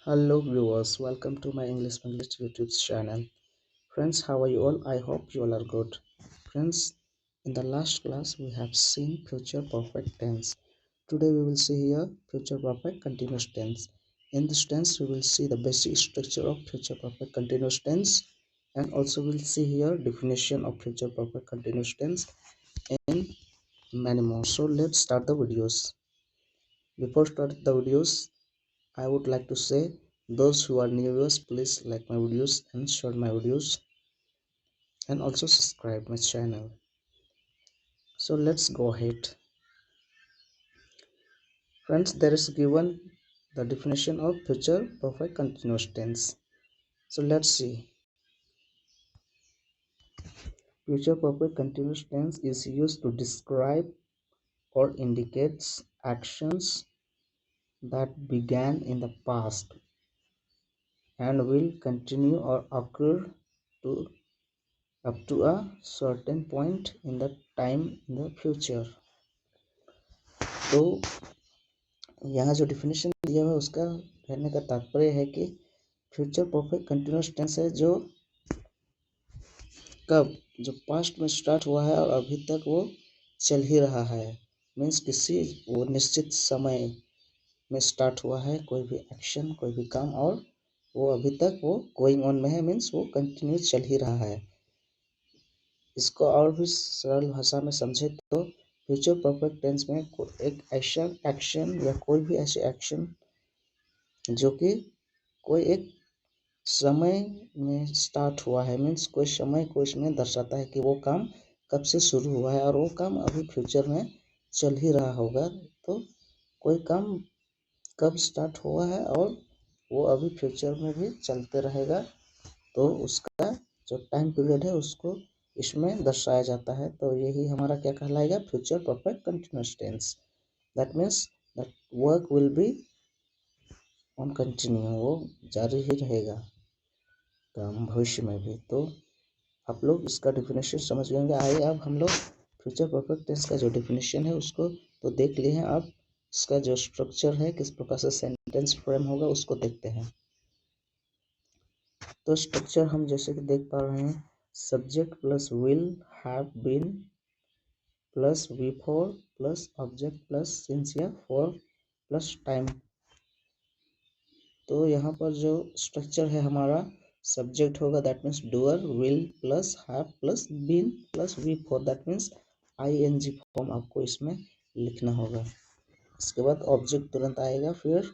Hello viewers, welcome to my English YouTube channel. Friends, how are you all? I hope you all are good. Friends, in the last class we have seen future perfect tense. Today we will see here future perfect continuous tense. In this tense we will see the basic structure of future perfect continuous tense, and also we'll see here definition of future perfect continuous tense and many more. So let's start the videos. Before start the videos, I would like to say those who are new viewers, please like my videos and share my videos and also subscribe my channel. So let's go ahead. Friends, there is given the definition of future perfect continuous tense. So let's see. Future perfect continuous tense is used to describe or indicates actions that began in the past and will continue or occur to up to a certain point in the time in the future. तो यहाँ जो definition दिया हुआ है उसका कहने का तात्पर्य है कि फ्यूचर परफेक्ट कंटिन्यूस टेंस है जो जो पास्ट में स्टार्ट हुआ है और अभी तक वो चल ही रहा है। मीन्स किसी वो निश्चित समय में स्टार्ट हुआ है कोई भी एक्शन, कोई भी काम, और वो अभी तक वो गोइंग ऑन में है। मीन्स वो कंटिन्यू चल ही रहा है। इसको और भी सरल भाषा में समझे तो फ्यूचर परफेक्ट टेंस में एक एक्शन या कोई भी ऐसे एक्शन जो कि कोई एक समय में स्टार्ट हुआ है, मीन्स कोई समय को इसमें दर्शाता है कि वो काम कब से शुरू हुआ है और वो काम अभी फ्यूचर में चल ही रहा होगा। तो कोई काम कब स्टार्ट हुआ है और वो अभी फ्यूचर में भी चलते रहेगा, तो उसका जो टाइम पीरियड है उसको इसमें दर्शाया जाता है। तो यही हमारा क्या कहलाएगा, future perfect continuous tense. That means that work will be on continue, वो जारी ही रहेगा काम भविष्य में भी। तो आप लोग इसका डिफिनेशन समझ गए होंगे। आइए अब हम लोग फ्यूचर परफेक्ट टेंस का जो डिफिनेशन है उसको तो देख लिए हैं, अब इसका जो स्ट्रक्चर है, किस प्रकार से सेंटेंस फ्रेम होगा, उसको देखते हैं। तो स्ट्रक्चर हम जैसे कि देख पा रहे हैं, subject plus will have been plus V four plus object plus since या फॉर प्लस टाइम। तो यहाँ पर जो स्ट्रक्चर है हमारा, सब्जेक्ट होगा that means doer, will plus have plus been plus V four, that means I N G form आपको इसमें लिखना होगा। इसके बाद ऑब्जेक्ट तुरंत आएगा, फिर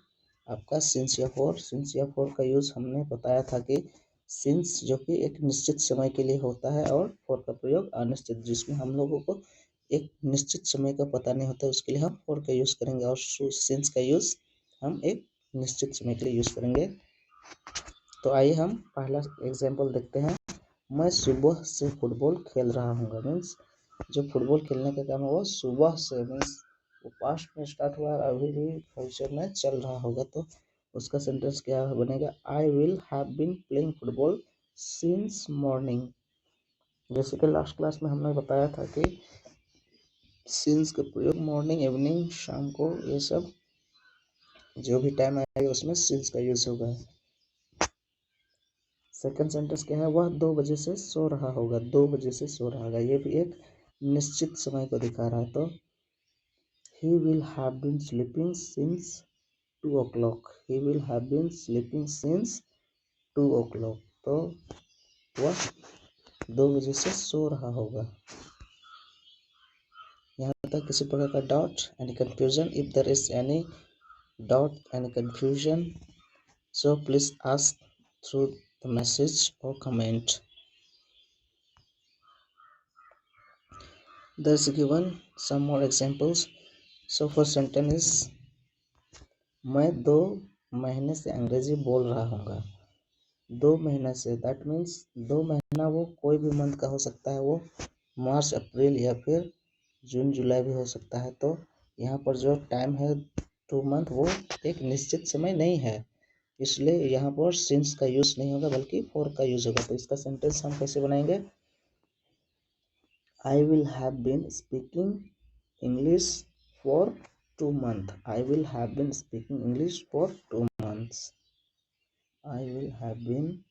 आपका सिंस या फॉर। सिंस या फॉर का यूज हमने बताया था कि सिंस जो कि एक निश्चित समय के लिए होता है और फॉर का प्रयोग अनिश्चित, जिसमें हम लोगों को एक निश्चित समय का पता नहीं होता, उसके लिए हम फॉर का यूज करेंगे, और सिंस का यूज हम एक निश्चित समय के लिए यूज करेंगे। तो आइए हम पहला एग्जाम्पल देखते हैं। मैं सुबह से फुटबॉल खेल रहा हूँ। मीन्स जो फुटबॉल खेलने का काम है वो सुबह से, मीन्स वो पास्ट में स्टार्ट हुआ और अभी भी फ्यूचर में चल रहा होगा। तो उसका सेंटेंस क्या बनेगा, I will have been playing football since morning. जैसे कि लास्ट क्लास में हमने बताया था कि सिंस का प्रयोग मॉर्निंग, इवनिंग, शाम को, ये सब जो भी टाइम आएगा उसमें सिंस का यूज होगा। सेकंड सेंटेंस क्या है, वह 2 बजे से सो रहा होगा। 2 बजे से सो रहा होगा, ये भी एक निश्चित समय को दिखा रहा है। तो he will have been sleeping since 2 o'clock। he will have been sleeping since 2 o'clock। तो वह 2 बजे से सो रहा होगा। यहाँ तक किसी प्रकार का doubt, any confusion? If there is any doubt and confusion, so please ask through the message or comment. There's given some more examples. So first sentence is मैं 2 महीने से अंग्रेजी बोल रहा हूँगा। 2 महीना से, दैट मीन्स 2 महीना वो कोई भी मंथ का हो सकता है, वो मार्च, अप्रैल या फिर जून, जुलाई भी हो सकता है। तो यहाँ पर जो टाइम है 2 मंथ, वो एक निश्चित समय नहीं है, इसलिए यहाँ पर सिंस का यूज नहीं होगा बल्कि फॉर का यूज होगा। तो इसका सेंटेंस हम कैसे बनाएंगे, I will have been speaking English for 2 months। I will have been speaking English for 2 months। I will have been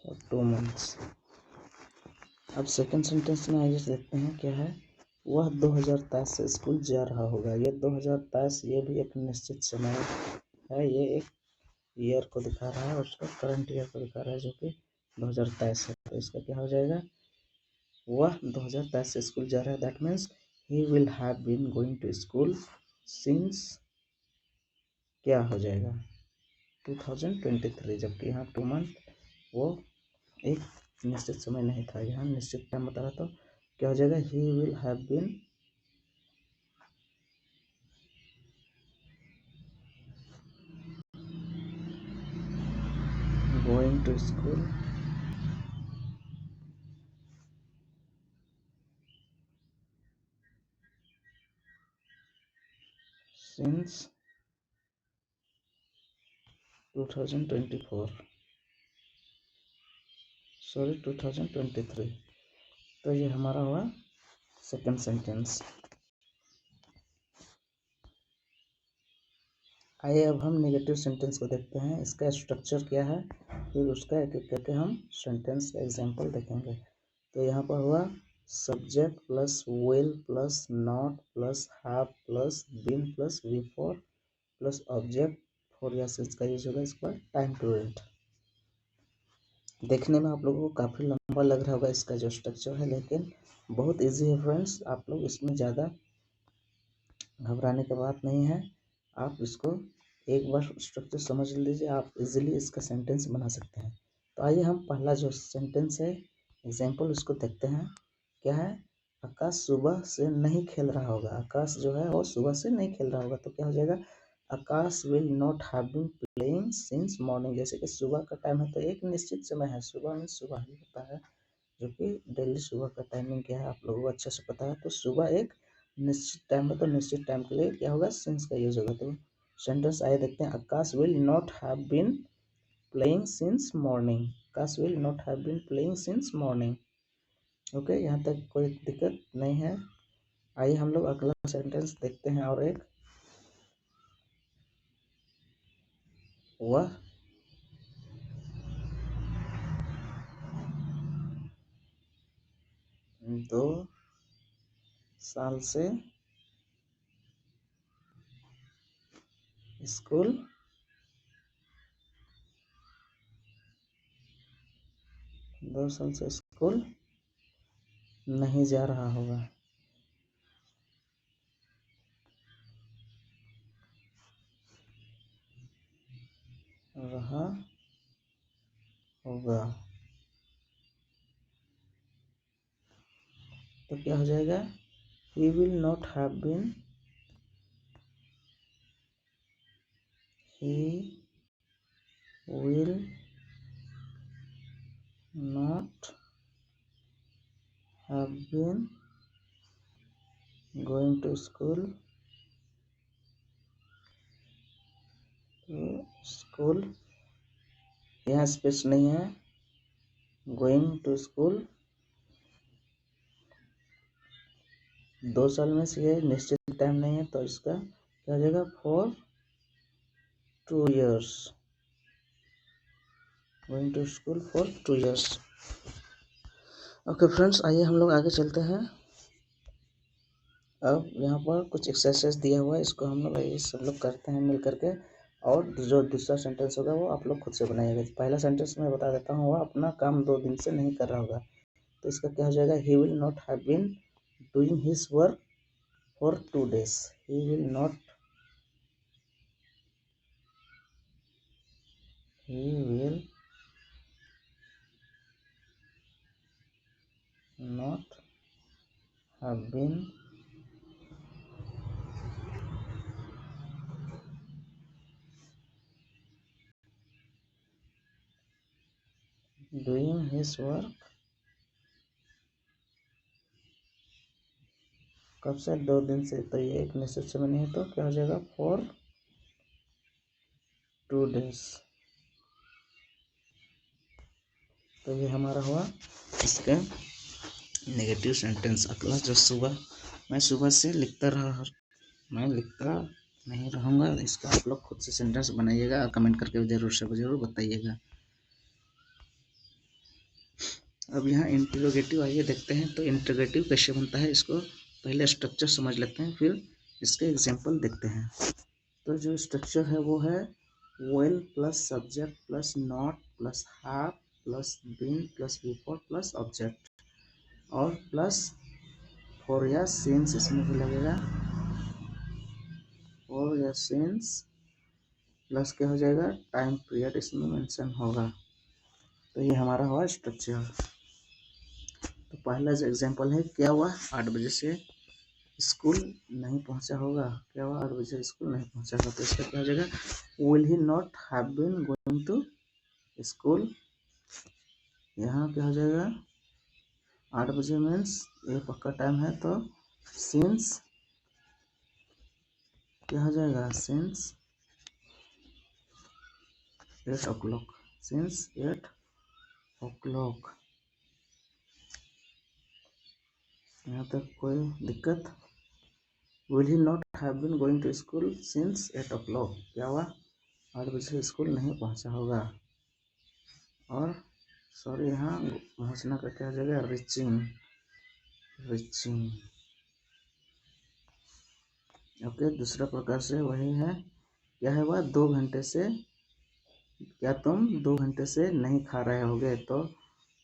for 2 months। अब सेकंड सेंटेंस में आइए देखते हैं क्या है। वह 2023 से स्कूल जा रहा होगा। ये 2023 ये भी एक निश्चित समय है, ये एक ईयर को दिखा रहा है और उसका करंट ईयर को दिखा रहा है जो कि 2023 है। तो इसका क्या हो जाएगा, वह 2023 से स्कूल जा रहा है, that means he will have been going to school since क्या हो जाएगा 2023, जबकि यहाँ 2 मंथ वो एक निश्चित समय नहीं था, यहाँ निश्चित टाइम बता रहा। तो क्या हो जाएगा, he will have been going to school since 2024 sorry 2023। तो ये हमारा हुआ सेकंड सेंटेंस। आइए अब हम नेगेटिव सेंटेंस को देखते हैं, इसका स्ट्रक्चर क्या है, फिर उसका एक एक करके हम सेंटेंस का एग्जांपल देखेंगे। तो यहाँ पर हुआ subject plus will plus not plus have plus been plus before plus object for या सिंस का यूज होगा। इसके बाद टाइम पीरियड। देखने में आप लोगों को काफ़ी लंबा लग रहा होगा इसका जो स्ट्रक्चर है, लेकिन बहुत इजी है फ्रेंड्स। आप लोग इसमें ज़्यादा घबराने की बात नहीं है। आप इसको एक बार स्ट्रक्चर समझ लीजिए, आप इजीली इसका सेंटेंस बना सकते हैं। तो आइए हम पहला जो सेंटेंस है एग्जाम्पल उसको देखते हैं। क्या है, आकाश सुबह से नहीं खेल रहा होगा। आकाश जो है वो सुबह से नहीं खेल रहा होगा। तो क्या हो जाएगा, Akash will not have been playing since morning. जैसे कि सुबह का टाइम है तो एक निश्चित समय है, सुबह में सुबह ही होता है, जो कि डेली सुबह का टाइमिंग क्या है आप लोगों को अच्छे से पता है। तो सुबह एक निश्चित टाइम है, तो निश्चित टाइम के लिए क्या होगा, सिंस का यूज होगा। तो सेंटेंस आइए देखते हैं। Akash will not have been playing since morning. Akash will not have been playing since morning. Okay, यहाँ तक कोई दिक्कत नहीं है। आइए हम लोग अगला सेंटेंस देखते हैं। और एक, वह 2 साल से स्कूल नहीं जा रहा होगा। रहा होगा। तो क्या हो जाएगा, he will not have been, he will not have been going to school यहाँ स्पेस नहीं है, गोइंग टू स्कूल 2 साल में से ये निश्चित टाइम नहीं है, तो इसका क्या हो जाएगा, for 2 years, going to school for 2 years। Okay friends, आइए हम लोग आगे चलते हैं। अब यहाँ पर कुछ एक्सरसाइज दिया हुआ है, इसको हम लोग आइए सब लोग करते हैं मिल करके। और जो दूसरा सेंटेंस होगा वो आप लोग खुद से बनाइएगा। पहला सेंटेंस मैं बता देता हूँ, वह अपना काम 2 दिन से नहीं कर रहा होगा। तो इसका क्या हो जाएगा, he will not have been doing his work for 2 days। He will not have been doing his work कब से, 2 दिन से। तो ये एक निश्चित समय नहीं है, तो क्या हो जाएगा, फॉर 2 days। तो ये हमारा हुआ इसका नेगेटिव सेंटेंस। अगला जो मैं सुबह से लिखता नहीं रहूँगा, इसका आप लोग खुद से सेंटेंस बनाइएगा और कमेंट करके जरूर से जरूर बताइएगा। अब यहाँ इंटरोगेटिव आइए देखते हैं। तो इंटरोगेटिव कैसे बनता है, इसको पहले स्ट्रक्चर समझ लेते हैं, फिर इसके एग्जाम्पल देखते हैं। तो जो स्ट्रक्चर है वो है will plus subject plus not plus have plus been plus before plus object और प्लस फॉर या सिंस इसमें भी लगेगा, फॉर या सिंस प्लस क्या हो जाएगा, टाइम पीरियड इसमें मेंशन होगा। तो ये हमारा हुआ स्ट्रक्चर। तो पहला जो एग्जाम्पल है, क्या हुआ, 8 बजे से स्कूल नहीं पहुंचा होगा। क्या हुआ, 8 बजे स्कूल नहीं पहुंचा होगा। तो इसका क्या हो जाएगा, will he not have been going to school. यहाँ क्या हो जाएगा, 8 बजे मीन्स ये पक्का टाइम है, तो सिंस क्या हो जाएगा, सिंस 8 o'clock, सिंस 8 o'clock। यहाँ तक कोई दिक्कत। Will he not have been going to school since 8 o'clock। क्या हुआ, 8 बजे स्कूल नहीं पहुंचा होगा। और सॉरी, यहाँ पहुंचना का क्या हो जाएगा, रीचिंग। ओके, दूसरा प्रकार से वही है, क्या है वह, 2 घंटे से, क्या तुम 2 घंटे से नहीं खा रहे होगे। तो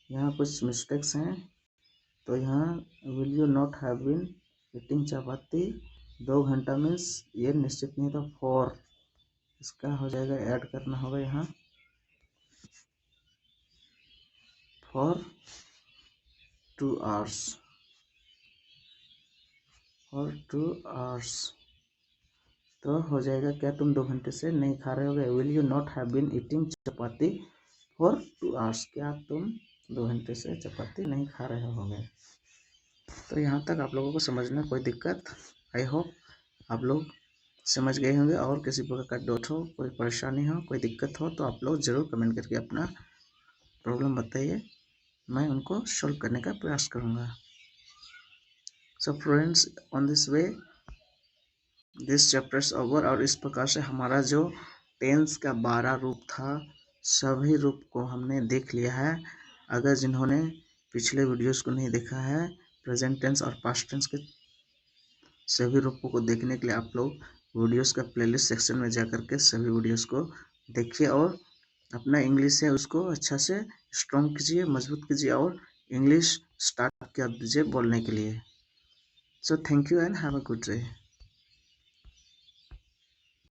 यहाँ कुछ मिस्टेक्स हैं। तो यहाँ will you not have been eating chapati, 2 घंटा मीन्स ये निश्चित नहीं, तो फॉर इसका हो जाएगा, ऐड करना होगा यहाँ, फॉर 2 hours, फॉर 2 hours। तो हो जाएगा, क्या तुम 2 घंटे से नहीं खा रहे होगे। Will you not have been eating chapati for 2 hours। क्या तुम 2 घंटे से चपाती नहीं खा रहे होगे। तो यहाँ तक आप लोगों को समझना कोई दिक्कत, आई होप आप लोग समझ गए होंगे। और किसी प्रकार का डाउट हो, कोई परेशानी हो, कोई दिक्कत हो, तो आप लोग ज़रूर कमेंट करके अपना प्रॉब्लम बताइए, मैं उनको सॉल्व करने का प्रयास करूँगा। So friends, on this way this chapters over. और इस प्रकार से हमारा जो टेंस का 12 रूप था, सभी रूप को हमने देख लिया है। अगर जिन्होंने पिछले वीडियोस को नहीं देखा है, प्रेजेंट टेंस और पास्ट टेंस के सभी रूपों को देखने के लिए आप लोग वीडियोस का प्लेलिस्ट सेक्शन में जाकर के सभी वीडियोस को देखिए और अपना इंग्लिश है उसको अच्छा से स्ट्रॉन्ग कीजिए, मजबूत कीजिए और इंग्लिश स्टार्ट कर दीजिए बोलने के लिए। So thank you and have a good day.